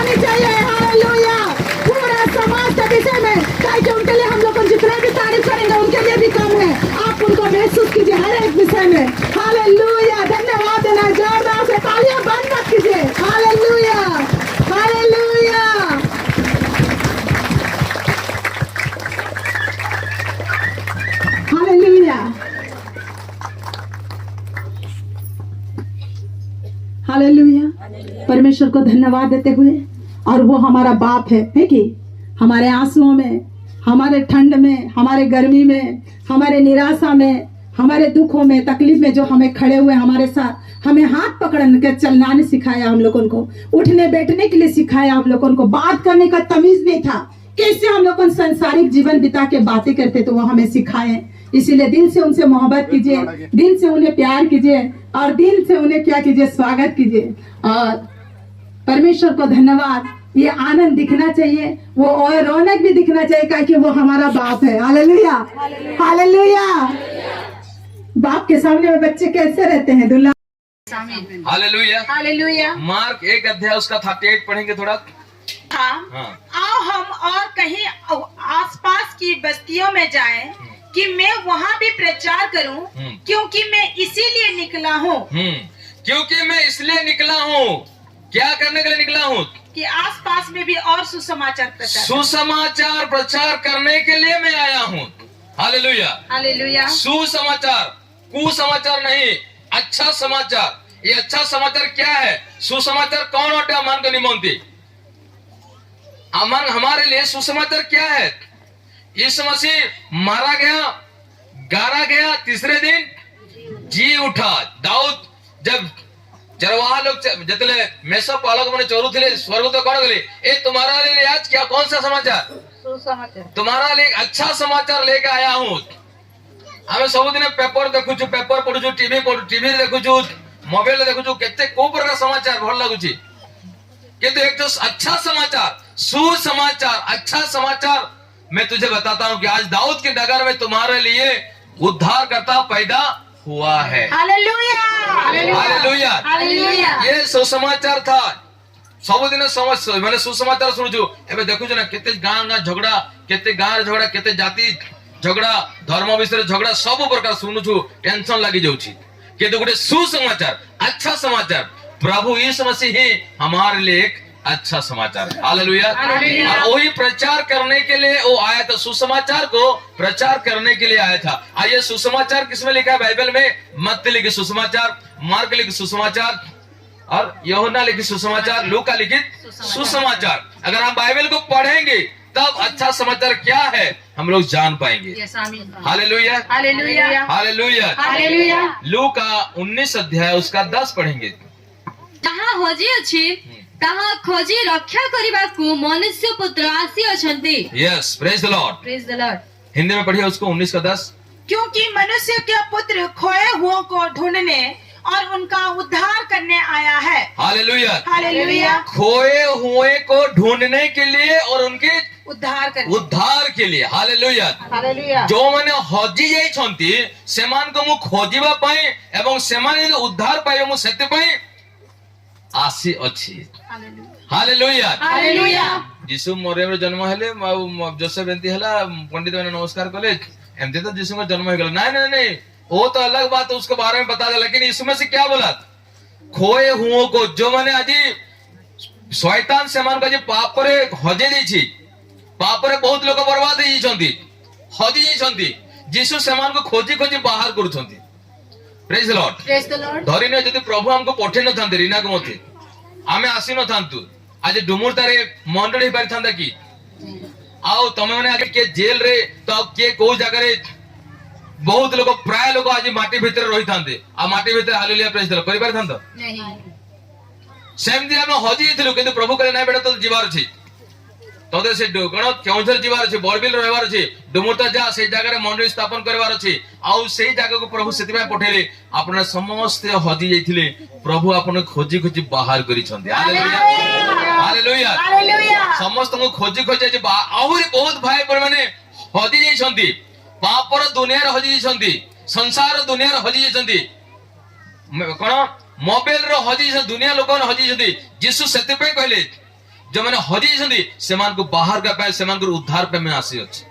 होनी चाहिए। हालेलुया। पूरा समाज के विषय में, ताकि उनके लिए हम लोग जितना भी तारीफ करेंगे उनके लिए भी कम है। आप उनको महसूस कीजिए हर एक विषय में। हालेलुया। धन्यवाद देना, जोरदार से तालियां बंद मत कीजिए। Hallelujah, hallelujah. Hallelujah, hallelujah. परमेश्वर को धन्यवाद देते हुए, और वो हमारा बाप है कि हमारे आंसुओं में, हमारे ठंड में, हमारे गर्मी में, हमारे निराशा में, हमारे दुखों में, तकलीफ में जो हमें खड़े हुए हमारे साथ, हमें हाथ पकड़ के चलना नहीं सिखाया, हम लोगों को उठने बैठने के लिए सिखाया, हम लोगों को बात करने का तमीज नहीं था, कैसे हम लोग संसारिक जीवन बिता के बातें करते, तो वो हमें सिखाए। इसीलिए दिल से उनसे मोहब्बत कीजिए, दिल से उन्हें प्यार कीजिए, और दिल से उन्हें क्या कीजिए, स्वागत कीजिए। और परमेश्वर को धन्यवाद, ये आनंद दिखना चाहिए, वो और रौनक भी दिखना चाहिए, क्योंकि वो हमारा बाप है। Hallelujah, hallelujah. बाप के सामने में बच्चे कैसे रहते हैं? दुल्ला। Hallelujah, hallelujah. मार्क 1 अध्याय उसका 38 पढ़ेंगे थोड़ा। हाँ। आओ हम और कहीं आसपास की बस्तियों में जाएं, कि मैं वहाँ भी प्रचार करूं, क्योंकि मैं इसीलिए निकला हूँ। क्योंकि मैं इसलिए निकला हूँ। क्या करने के लिए निकला हूँ? कि आसपास में भी और सुसमाचार प्रचार करने के लिए मैं आया हूँ। Hallelujah, hallelujah. सुसमाचार, कुसमाचार नहीं, अच्छा समाचार। ये अच्छा समाचार क्या है? सुसमाचार कौन होता है? अमन को निमंती। अमन हमारे लिए सुसमाचार क्या है? यीशु मसीह मारा गया, गारा गया, तीसरे दिन जी उठा। दाऊद जब चरवाहा लोग जतले मेसो पालक मैंने चोरू थे स्वर्ग तो कौन गली, ए तुम्हारा लिए आज क्या, कौन सा समाचार? सुसमाचार। तुम्हारा लिए अच्छा समाचार लेके आया हूँ। हमें सबुदिन पेपर देखुचु, पेपर पढ़ुचु, टीवी देखुचु, मोबाइल देखुचु, केते को प्रकार समाचार भल लगुची, किंतु एक जो अच्छा समाचार, सुसमाचार, अच्छा समाचार मैं तुझे बताता हूँ कि आज दाऊद के नगर में तुम्हारे लिए उद्धारकर्ता पैदा हुआ है। Hallelujah, hallelujah, hallelujah. ये सुसमाचार था। सबुदिन मैंने सुसमाचार शुणुचु, एबे देखुछु ना केते गाँ झगड़ा, केते गाँ झगड़ा, केते जाति झगड़ा, धर्म विषय झगड़ा, सब प्रकार शुणुचु, टेंशन लगी जाउछि। किंतु गोटे सुसमाचार, अच्छा समाचार, प्रभु यीशु मसीह ही हमारे लिए एक अच्छा समाचार है। हालेलुया। और वही प्रचार करने के लिए वो आया था, सुसमाचार को प्रचार करने के लिए आया था। आइए सुसमाचार किसमें लिखा है बाइबल में? मत्ती लिखी सुसमाचार, मार्क लिखी सुसमाचार, और यूहन्ना लिखी सुसमाचार, लूका लिखित सुसमाचार। अगर हम बाइबल को पढ़ेंगे तब अच्छा समाचार क्या है हम लोग जान पाएंगे। Hallelujah, hallelujah, hallelujah, hallelujah. लूका 19 अध्याय उसका 10 पढ़ेंगे। जहाँ खोजी अछि तहाँ खोजी रक्षा करने मनुष्य पुत्र आसी अछंती। Yes, praise the lord. Praise the lord. Hindi में पढ़िए उसको 19 का 10। क्योंकि मनुष्य के पुत्र खोए हुओं को ढूंढने और उनका उद्धार करने आया है। Hallelujah, hallelujah. खोए हुए को ढूंढने के लिए और उनके उद्धार के लिए। Hallelujah, hallelujah. जो मैंने हजी जाइछंती सेमान को मु खोजिबा पई एवं सेमान जो उद्धार पाइबे मु सेते पई आसी अछि। Hallelujah, hallelujah. यीशु मरियम जन्म हेले, जोसेफ एंती हला, पंडित मैंने नमस्कार कले, एमते तो यीशु का जन्म हो गया। नहीं नहीं, वो तो अलग बात है, उसके बारे में बता दे। लेकिन यीशु में से क्या बोला? खोए हुओं को, जो मैंने आज शैतान सेमान का पाप रे हजे देछि, पाप रे बहुत लोग बर्बाद हो जाइछंती, हजी जाइछंती, यीशु सेमान को खोजी खोजी बाहर करूछंती। Praise the lord, praise the lord. धरी न जदि प्रभु हमको पठे न थांते रीना को मते, आमे आसी न थांतु, आज डुमुरतारे मंडली पारि थांदा की आओ तमे माने आगे के जेल रे, तो के को जगह रे बहुत लोग, प्राय लोग आज माटी भीतर रही थांते, आ माटी भीतर हालेलुया प्रेज द लॉर्ड करि पारि थांतो नहीं। सेम दिन हम हजी थिलु, किंतु प्रभु कहले नाही बेटा तो जीवार अछि, तोदे से गण केउझर जीवार अछि, बड़बिल रहबार अछि, डुमुरता जा से जगह रे मंडली स्थापन करबार अछि। आउ सेही जगह को प्रभु सेतिबा पठेले, आपने समस्त हजी जाइथिले, प्रभु आपने खोजी खोजी बाहर करि छथि। Hallelujah, hallelujah, hallelujah. समस्त को खोजी खोजी जे आहुरी बहुत भाई पर माने हजी जाई छथि, पापर दुनिया रे हजी जाई छथि, संसार दुनिया रे हजी जाई छथि, कोन मोबाइल रो हजी दुनिया लोक हजी छथि। यीशु सेति पे कहले जो मैंने हजी जंदी सेमान को बाहर का पे सेमान को उद्धार पे में आसी अछि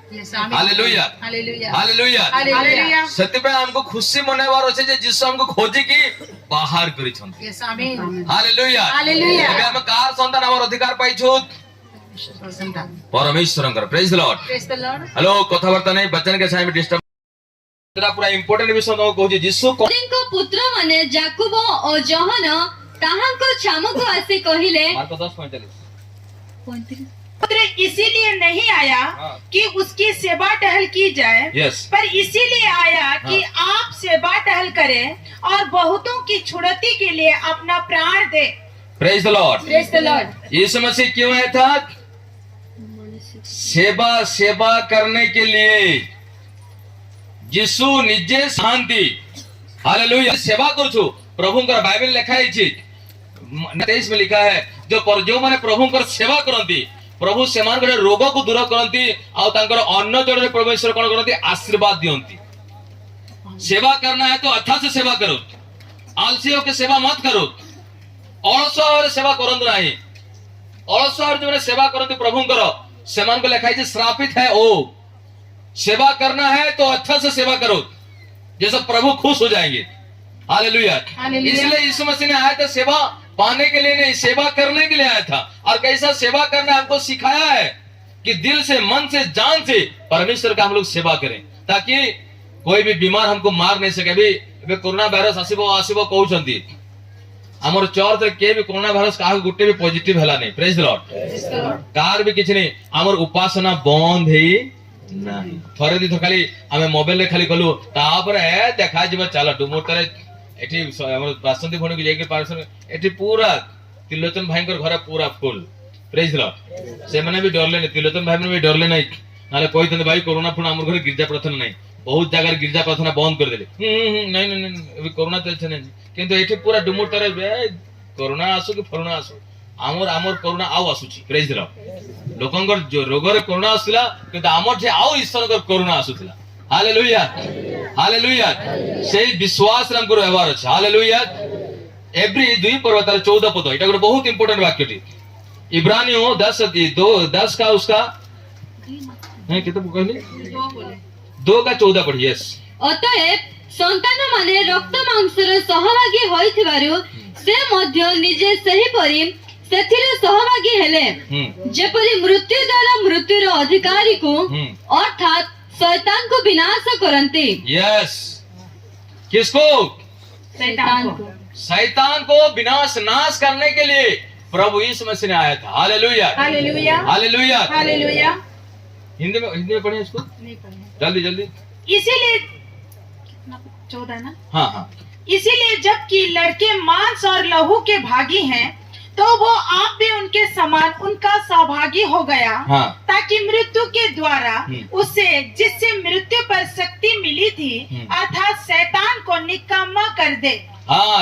हालेलुया हालेलुया हालेलुया हालेलुया सत्य पे हमको खुशी मनेवार अछि जे यीशु हमको खोजी की बाहर करी छथि यस आमीन हालेलुया हालेलुया एबे हम कार संतान हमर अधिकार पाइ छु परमेश्वरंकर praise the lord praise the lord hello कथावार्ता नहीं बच्चन के साथ में डिस्टर्ब पूरा इंपोर्टेंट विषय तो कहू यीशु को पुत्र माने जाकुब और जोहन ताहांको छामको आसी कहिले मार्को 10:45 पुत्र इसीलिए नहीं आया हाँ। कि उसकी सेवा टहल की जाए यस पर इसीलिए आया कि आप सेवा टहल करें और बहुतों की छुड़ती के लिए अपना प्राण दे praise the lord praise the lord Yeshu Masih क्यों आया था सेवा करने के लिए यीशु निजे शांति हालेलुया सेवा करू प्रभु बाइबल लिखा है 23 में लिखा है जो माने प्रभु सेवा करती प्रभु से रोग को दूर करती अन्न जड़े परमेश्वर कौन करती आशीर्वाद दियंती सेवा करना है तो अच्छा से सेवा करो आलसी होकर सेवा मत करो अलस सेवा करंतु नहीं अलस जो सेवा करती प्रभु से लिखाई श्रापित है ओ सेवा करना है तो अच्छा से सेवा करो जैसा प्रभु खुश हो जाएंगे हालेलुया इसलिए यीशु मसीह ने आया था सेवा पाने के लिए नहीं सेवा करने के लिए आया था और कैसा सेवा करना हमको सिखाया है कि दिल से मन से जान से परमेश्वर का हम लोग सेवा करें ताकि कोई भी बीमार हमको मार नहीं सके अभी कोरोना वायरस आसीबो कहउछंती हमर चर्च रे के भी कोरोना वायरस का गुटे भी पॉजिटिव हला नहीं प्रेज द लॉर्ड कार भी किछ नहीं हमर उपासना बंद हेई नहीं थरे दी खाली हमें मोबाइल रे खाली गलु तापर ए देखा जिबा चला डुमोर तरे एठी हमर बासंती भणी के लेके पारसन एठी पूरा तिलोचन भाईकर घर पूरा फुल प्रेज द लॉर्ड से माने भी डरले नहीं तिलोचन भाई भी डरले नहीं नाले कहते भाई कोरोना फुण हमर घर गिरजा प्रार्थना नहीं बहुत जगह गिरजा प्रार्थना बंद कर देले नहीं नहीं नहीं अभी कोरोना चलছে नहीं किंतु एठी पूरा डुमोर तरे कोरोना आसु कि फरोना आसु आमर कोरोना आउ आसुची प्रेज द लॉर्ड लोकंगर जो रोगर कोरोना आसुला किंतु आमर जे आउ ईश्वर कोरोना आसुला हालेलुया हालेलुया से विश्वास हमको रहबार अछि हालेलुया एवरी 2 पर्वतार 14 पद एटा बहुत इंपोर्टेंट वाक्यटी इब्रानियों 10 का उसका है कितने कहले 2 का 14 पढ़ी यस अतएव संतान माने रक्त मांसर सहभागी होइथिबारु से मध्य निजे सही परि सेथिरे सहभागी हेले जेपरि मृत्यु द्वारा मृत्युर अधिकारी को अर्थात शैतान को विनाश करते यस किसको शैतान को विनाश नाश करने के लिए प्रभु यीशु मसीह ने आया था hallelujah hallelujah hallelujah hallelujah Hindi में पढ़िए इसको नहीं पढ़े जल्दी जल्दी इसीलिए 14 ना हाँ इसीलिए जबकि लड़के मांस और लहू के भागी हैं तो वो आप भी उनके समान उनका सहभागी हो गया ताकि मृत्यु के द्वारा उसे जिससे मृत्यु पर शक्ति मिली थी अर्थात शैतान को निकम्मा कर दे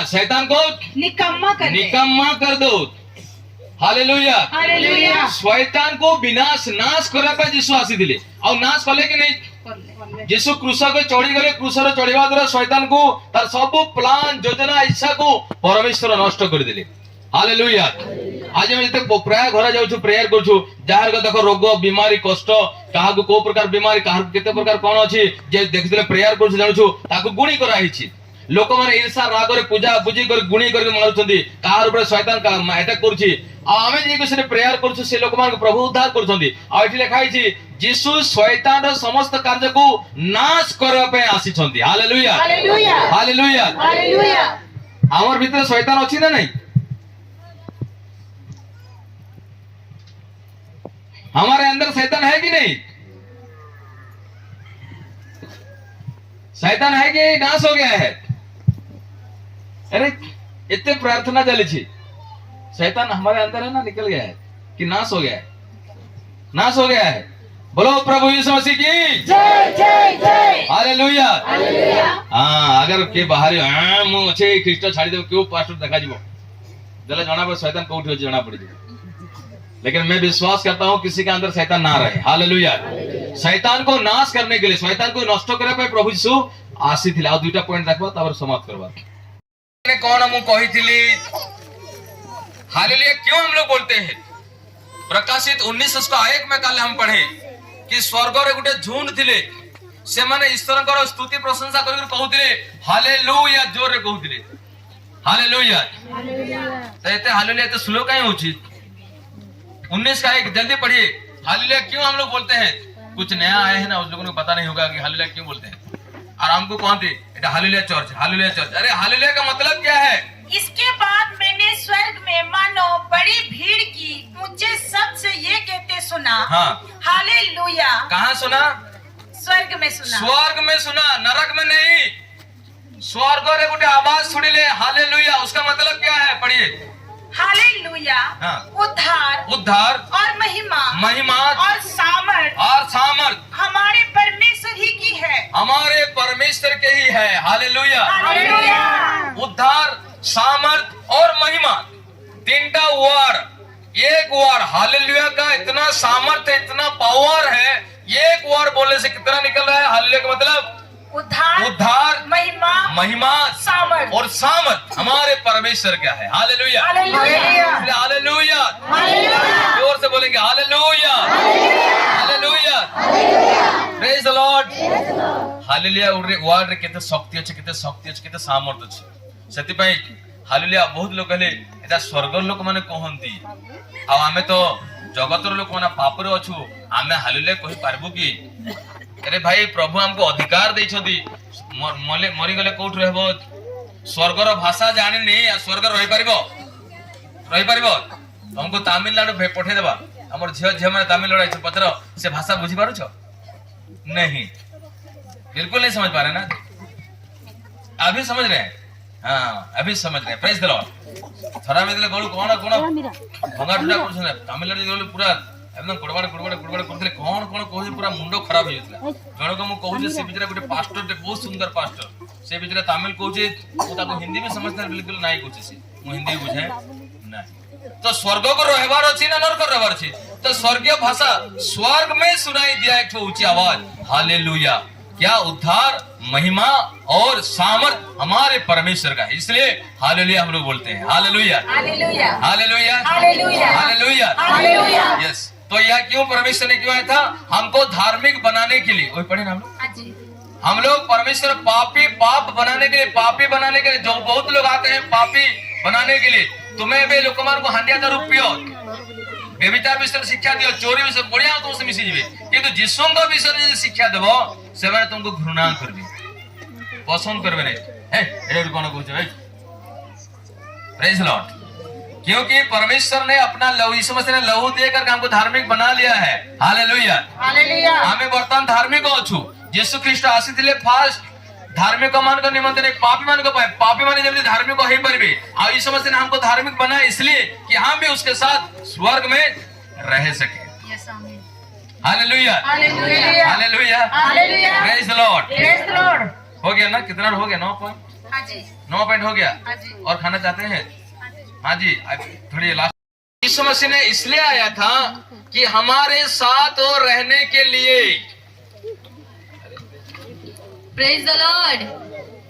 शैतान को निकम्मा कर दो हालेलुया हालेलुया शैतान को विनाश नाश करने पर यीशु आसी दिले और नाश कले कि नहीं यीशु क्रूस को चढ़ी गले क्रूस रे चढ़ीवा द्वारा शैतान को तार सब प्लान योजना इच्छा को परमेश्वर नष्ट कर दिले हालेलुया आज हम जते प्राय घर जाउछु प्रेयर करछु जार को देखो रोग बीमारी कष्ट काहा को को प्रकार बीमारी काहा केते प्रकार कोन अछि जे देखिले प्रेयर करछु जानुछु ताको गुणी करा हिछि लोक माने ईर्षा राग रे पूजा पूजी कर गुणी कर मारुछंती कार ऊपर शैतान का अटैक करछि आ हमें जे को से प्रेयर करछु से लोक मान प्रभु उद्धार करछंती आ एठी लिखा हिछि यीशु शैतान रो समस्त कार्य को नाश करबा पे आसी छंती हालेलुया हालेलुया हालेलुया हालेलुया हमर भीतर शैतान अछि ना नहीं हमारे अंदर शैतान है कि नहीं शैतान है कि नाश हो गया है अरे इतने प्रार्थना चली थी शैतान हमारे अंदर है ना निकल गया है कि नाश हो गया है नाश हो गया है बोलो प्रभु यीशु मसीह की जय जय जय हालेलुया हालेलुया अगर के बाहर मु अच्छे ख्रीस्ट छाड़ी देव क्यों पास्टर देखा जीवो जला जाना पर शैतान कोठी होची जाना पड़ी लेकिन मैं विश्वास करता हूं किसी के अंदर शैतान ना रहे हालेलुया शैतान को नाश करने के लिए शैतान को नष्ट करे पे प्रभु यीशु आसी थिले आ दुटा पॉइंट देखबा तबर समाप्त करबा ने कोन हम कहि थिली हालेलुया क्यों हम लोग बोलते हैं प्रकाशित 19:1 में काले हम पढ़े कि स्वर्ग रे गुटे झुंड थिले से माने ईश्वरकर स्तुति प्रशंसा करके कहउथिले हालेलुया जोर रे कहउथिले हालेलुया। तो एते हालेलुया तो स्लो काहे होची? 19:1 जल्दी पढ़िए। हालेलुया क्यों हम लोग बोलते हैं? कुछ नया आए हैं ना, उस लोगों को पता नहीं होगा कि हालेलुया क्यों बोलते हैं। और हमको कहते हैं हालेलुया चर्च, हालेलुया चर्च। अरे हालेलुया का मतलब क्या है? इसके बाद मैंने स्वर्ग में मानो बड़ी भीड़ की ऊंचे शब्द से ये कहते सुना, हाँ। हालेलुया। कहाँ सुना? स्वर्ग में सुना। स्वर्ग में सुना, नरक में नहीं। स्वर्ग रे गुटे आवाज सुनिले हालेलुया, उसका मतलब क्या है? पढ़िए। हालेलुया हाँ। उद्धार, उद्धार और महिमा, महिमा और सामर्थ हमारे परमेश्वर ही की है, हमारे परमेश्वर के ही है। हालेलुया। हालेलुया। उद्धार, सामर्थ और महिमा, तीनटा वर्ड। एक वर्ड हालेलुया का इतना सामर्थ है, इतना पावर है। एक वर्ड बोलने से कितना निकल रहा है? हालेलुया का मतलब उद्धार, महिमा, सामर्थ और सामर्थ हमारे परमेश्वर का है। हालेलुया। हालेलुया। हालेलुया। जोर से बोलेंगे hallelujah, hallelujah, praise the Lord. Hallelujah word रे केते शक्ति अछि, केते शक्ति अछि, केते सामर्थ अछि। सेति पई हालेलुया बहुत लोग कहले एटा स्वर्गर लोक माने कहंती, आ आमे तो जगतर लोक माने पाप रे अछु, आमे हालेलुया कहि पारबो कि? अरे भाई प्रभु हमको अधिकार देइछथि, मरी गले कोठ रहबो? स्वर्गर भाषा जानि नै, स्वर्ग रहि परिबो? हमको तमिलनाडु पठे देबा। हमर झियो माने तमिलनाडु आइछ, पत्र से भाषा बुझी पारो छ? नहीं, बिल्कुल नहीं समझ पा रहे ना। अभी समझ रहे हैं? हाँ, अभी समझ रहे हैं। Praise the Lord. थोड़ा में दिले गोलू कोन भंगा टुटा करछन तमिलनाडु गोलू पूरा एकदम कुड़बाड़ करथले। कोन कहू पूरा मुंडो खराब हो जातला। जण को मु कहू जे से बिचरा गुटे पास्टर ते बहुत सुंदर पास्टर, से बिचरा तमिल कहू जे ओ ताको हिंदी में समझना बिल्कुल नहीं कहू से, मु हिंदी बुझे नहीं। तो स्वर्ग को रहबार अछि ना नरक रहबार अछि? तो स्वर्गीय भाषा स्वर्ग में सुनाई दिया एक ऊंची आवाज हालेलुया। क्या? उद्धार, महिमा और सामर्थ हमारे परमेश्वर का है, इसलिए हालेलुया हम लोग बोलते हैं। Hallelujah, hallelujah, hallelujah, hallelujah, hallelujah. Yes. तो यह क्यों परमेश्वर ने क्यों आया था? हमको धार्मिक बनाने के लिए। वही पढ़े ना हम लोग परमेश्वर पाप बनाने के लिए, पापी बनाने के लिए। जो बहुत लोग आते हैं पापी बनाने के लिए, तुम्हें वे लोकमान को हांडिया दारू पियो, व्यभिचार विषय शिक्षा दियो, चोरी विषय बढ़िया तुमसे मिसी जीवे, किंतु जिसुंग विषय शिक्षा देबो से माने तुमको घृणा करबे, पसंद करबे नहीं। ए कोन कहू छै? Praise Lord. क्योंकि परमेश्वर ने अपना लहू, यीशु मसीह ने लहू देकर हमको धार्मिक बना लिया है। Hallelujah, hallelujah. हमें वर्तमान धार्मिक अछु। यीशु ख्रीष्ट आसीथिले फास्ट धार्मिक मान को निमंत्रण एक पापी मान को पाए, पापी माने जब धार्मिक हो परिबे। और यीशु मसीह ने हमको धार्मिक बनाया इसलिए कि हम भी उसके साथ स्वर्ग में रह सके। Hallelujah, hallelujah, hallelujah, hallelujah. Praise the lord, praise the Lord. हो गया ना? कितना हो गया? 9 पॉइंट। हाँ जी, 9 पॉइंट हो गया। हाँ जी। और खाना चाहते हैं? हाँ जी। थोड़ी लास्ट। यीशु मसीह ने इसलिए आया था कि हमारे साथ और रहने के लिए। Praise the Lord.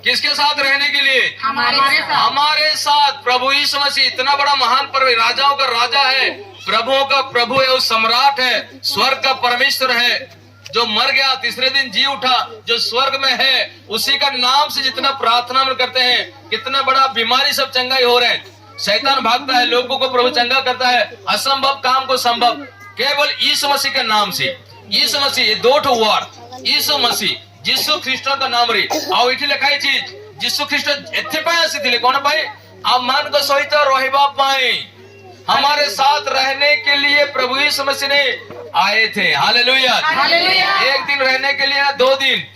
किसके साथ रहने के लिए? हमारे साथ। प्रभु यीशु मसीह इतना बड़ा महान पर्व, राजाओं का राजा है, प्रभुओं का प्रभु है, वो सम्राट है, स्वर्ग का परमेश्वर है, जो मर गया तीसरे दिन जी उठा, जो स्वर्ग में है। उसी का नाम से जितना प्रार्थना में करते हैं, कितना बड़ा बीमारी सब चंगाई हो रहे हैं। शैतान भागता है, लोगों को प्रभु चंगा करता है, असंभव काम को संभव केवल यीशु मसीह के नाम से। यीशु मसीह 2 वर्ड, यीशु मसीह, यीशु ख्रीष्ट का नाम रे। आउ इठी लिखा है चीज यीशु ख्रीष्ट एथे पाए आसीथिले कोन पाए? आप मान को सहित रहबा पाए, हमारे साथ रहने के लिए प्रभु यीशु मसीह ने आए थे। Hallelujah, hallelujah. एक दिन रहने के लिए ना 2 दिन,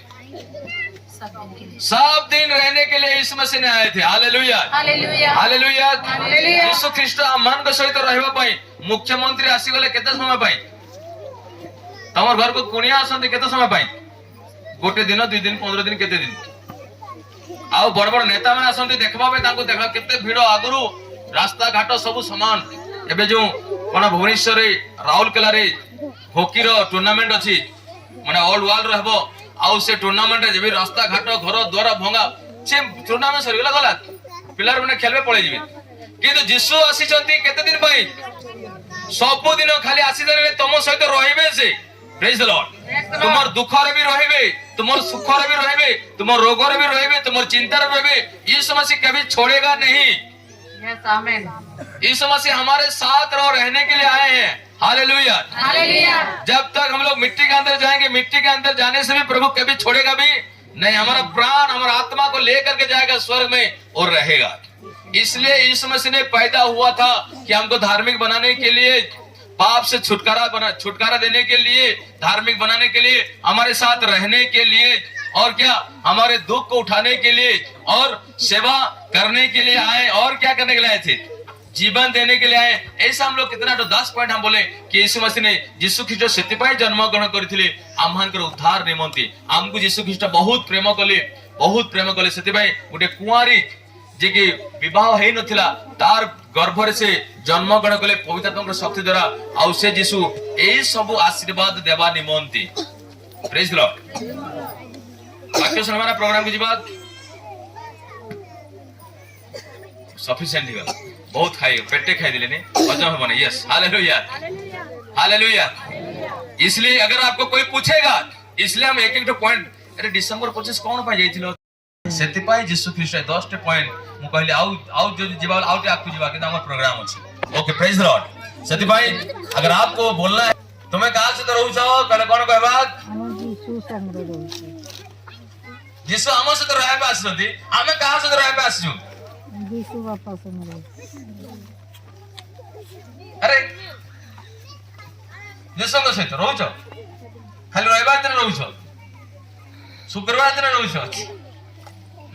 सब दिन रहने के लिए यीशु मसीह ने आए थे। Hallelujah, hallelujah, hallelujah, hallelujah. Yeshu ख्रीष्ट मन को सहित रहबा पाए मुख्यमंत्री आसी गले केते समय पाए? तमर घर को कुनिया आसंती केते समय पाए? गोटे दिन, 2 दिन, 15 दिन, केते दिन? आउ बड़ बड़ नेता माने आसंती देखबा पे, तांको देखला केते भीड़, आगुरु रास्ता घाट सब समान। एबे जो कोन भुवनेश्वर रे राउरकेला रे हॉकी रो टूर्नामेंट अछि, माने ऑल वर्ल्ड रहबो। आउ से टूर्नामेंट रे जेबे रास्ता घाट घर द्वारा भंगा, से टूर्नामेंट सरी गला पिलार माने खेलबे पळे जिवे। किंतु यीशु आसी चंती केते दिन पई? सब दिन खाली आसी जाने तुम सहित रहिबे से प्रेज द लॉर्ड तुमर दुख रे भी रहिबे तुमर सुख रे भी रहिबे तुमर रोग रे भी रहिबे तुमर चिंता रे रहिबे यीशु मसीह कभी छोड़ेगा नहीं यस आमीन यीशु मसीह हमारे साथ रहने के लिए आए हैं हालेलुया हालेलुया जब तक हम लोग मिट्टी के अंदर जाएंगे मिट्टी के अंदर जाने से भी प्रभु कभी छोड़ेगा भी नहीं हमारा प्राण हमारा आत्मा को लेकर के जाएगा स्वर्ग में और रहेगा इसलिए यीशु मसीह ने पैदा हुआ था कि हमको धार्मिक बनाने के लिए पाप से छुटकारा देने के लिए धार्मिक बनाने के लिए हमारे साथ रहने के लिए और क्या हमारे दुख को उठाने के लिए और सेवा करने के लिए आए और क्या करने के लिए आए थे जीवन देने के लिए आए ऐसा हम लोग कितना तो 10 पॉइंट हम बोले कि यीशु मसीह ने यीशु ख्रीष्ट सेतिपाई जन्म ग्रहण करथिले आम्हानकर उद्धार निमंती हमको यीशु ख्रीष्ट बहुत प्रेम कले सेतिपाई गोटे कुआरी जे कि विवाह हे नथिला तार गर्भ से जन्म ग्रहण कले पवित्र आत्मार शक्ति द्वारा आउ से यीशु ए सब आशीर्वाद देवा निमंती प्रेज द लॉर्ड वाक्य सुनवाना प्रोग्राम की बात सफिशिएंट ही गला बहुत खाई पेटे खाई दिले ने हजम हो बने यस हालेलुया हालेलुया इसलिए अगर आपको कोई पूछेगा इसलिए हम एक पॉइंट अरे डिसेंबर 25 कौन पाई जाइथिलो सेति पाई यीशु ख्रीष्ट 10 टे पॉइंट मु कहले आउ जो जीवा आउट आपको जीवा के हमर प्रोग्राम अछि ओके प्रेज द लॉर्ड सेति पाई अगर आपको बोलना है तुम्हें कहां से तो रहू छो कने कोन कहबा यीशु संग रहू यीशु हमर से तो रहे पे आछथि हमें कहां से तो रहे पे आछू यीशु बापा संग रहू अरे यीशु के सहित रहू छो खाली रविवार दिन रहू छो शुक्रवार दिन रहू छो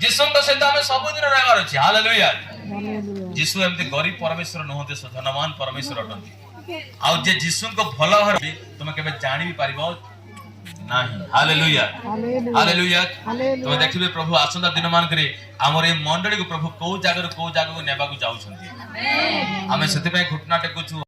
यीशु के सहित हमें सब दिन रहबार अछि हालेलुया यीशु एमते गरीब परमेश्वर नहोते धनवान परमेश्वर अटंती आ जे यीशु को भला भाबे तुम केबे जानि भी पारिबो नाही हालेलुया हालेलुया तुम देखिबे प्रभु आसंता दिन मान करे हमर ए मंडली को प्रभु को जागर को नेबा को जाउ छथि आमें सेते पे घुटना टेकुछु